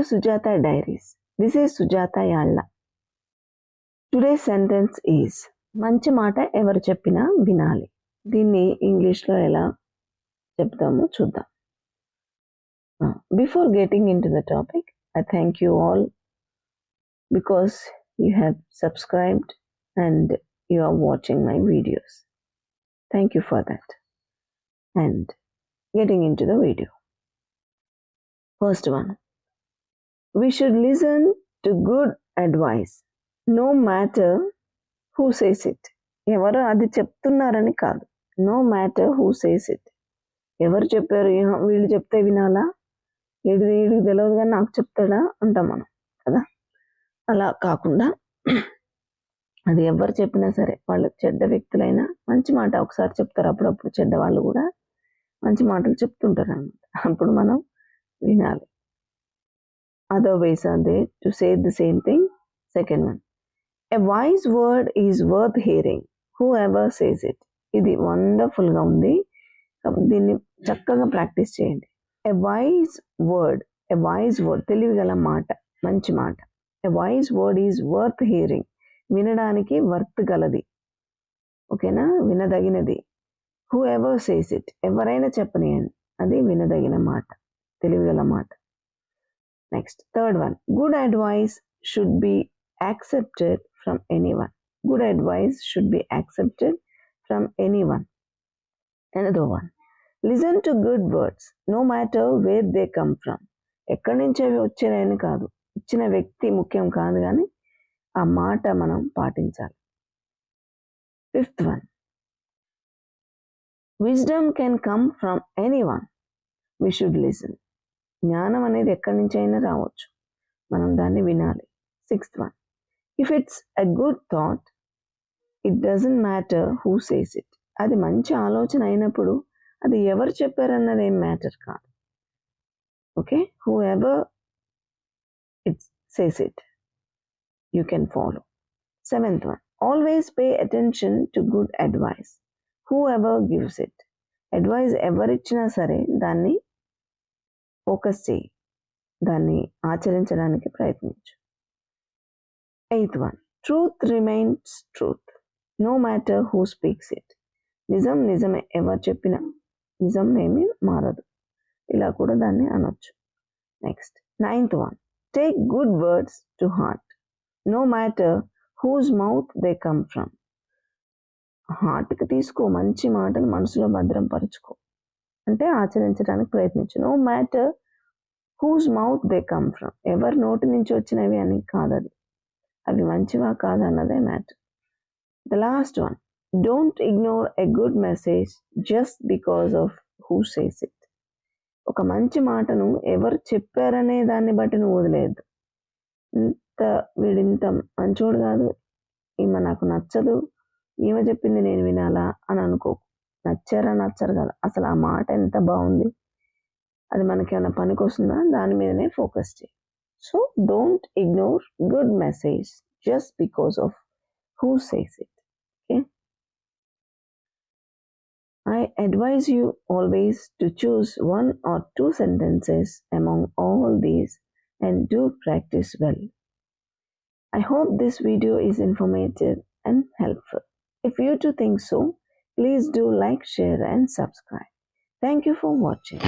Sujata Diaries. This is Sujata Yalla. Today's sentence is మంచి మాట ఎవరు చెప్పినా వినాలి. దీన్ని ఇంగ్లీష్లో ఎలా చెప్తామో చూద్దాం. Before getting into the topic, I thank you all because you have subscribed and you are watching my videos. Thank you for that. And getting into the video. First one, we should listen to good advice no matter who says it. ఎవరు అది చెప్తున్నారని కాదు, no matter who says it. ఎవరు చెప్పారు, వీళ్ళు చెప్తే వినాలా, వీడికి తెలియదు కానీ నాకు చెప్తాడా అంటాం మనం కదా. అలా కాకుండా అది ఎవరు చెప్పినా సరే, వాళ్ళు చెడ్డ వ్యక్తులైనా మంచి మాట ఒకసారి చెప్తారు, అప్పుడప్పుడు చెడ్డ వాళ్ళు కూడా మంచి మాటలు చెప్తుంటారు అన్నమాట. అప్పుడు మనం వినాలి. Other ways are there to say the same thing. Second one, a wise word is worth hearing, whoever says it. ఇది వండర్ఫుల్గా ఉంది, దీన్ని చక్కగా ప్రాక్టీస్ చేయండి. A wise word, తెలివిగల మాట, మంచి మాట. A wise word is worth hearing, వినడానికి వర్త్ గలది, ఓకేనా, వినదగినది. Whoever says it, ఎవరైనా చెప్పనియండి, అది వినదగిన మాట, తెలివిగల మాట. Next, third one, good advice should be accepted from anyone. Good advice should be accepted from anyone. Another one, listen to good words no matter where they come from. ఎక్కడి నుంచి అవి వచ్చాయని కాదు, ఇచ్చిన వ్యక్తి ముఖ్యం కాదు, కానీ ఆ మాట మనం పాటించాలి. Fifth one, wisdom can come from anyone. We should listen. జ్ఞానం అనేది ఎక్కడి నుంచి అయినా రావచ్చు, మనం దాన్ని వినాలి. Sixth one, if it's a good thought, it doesn't matter who says it. అది మంచి ఆలోచన అయినప్పుడు అది ఎవరు చెప్పారన్నది ఏం మ్యాటర్ కాదు, okay. whoever it says it, you can follow. Seventh one, always pay attention to good advice, whoever gives it. Advice ఎవరిచ్చినా సరే దాన్ని ఫోకస్ చేయి, దాన్ని ఆచరించడానికి ప్రయత్నించు. Eighth one, truth remains truth no matter who speaks it. నిజం నిజమే, ఎవరు చెప్పినా నిజం ఏమీ మారదు, ఇలా కూడా దాన్ని అనొచ్చు. Next, ninth one, take good words to heart no matter whose mouth they come from. హార్ట్కి తీసుకో, మంచి మాటలు మనసులో భద్రం పరుచుకో, అంటే ఆచరించడానికి ప్రయత్నించు. No matter whose mouth they come from, ఎవరి నోటి నుంచి వచ్చినవి అని కాదు, అవి మంచివా కాదు అన్నదే matter. The last one, don't ignore a good message just because of who says it. ఒక మంచి మాటను ఎవరు చెప్పారనే దాన్ని బట్టి నువ్వు వదిలేదు. వీడింత మంచోడు కాదు, ఈమె నాకు నచ్చదు, ఈమె చెప్పింది నేను వినాలా అని అనుకో. నచ్చరు కదా, అసలు ఆ మాట ఎంత బాగుంది, అది మనకి ఏమైనా పనికి వస్తుందా, దాని మీదనే ఫోకస్ చేయి. So don't ignore good message just because of who says it. Okay, I advise you always to choose one or two sentences among all these and do practice well. I hope this video is informative and helpful. If you too think so, please do like, share and subscribe. Thank you for watching.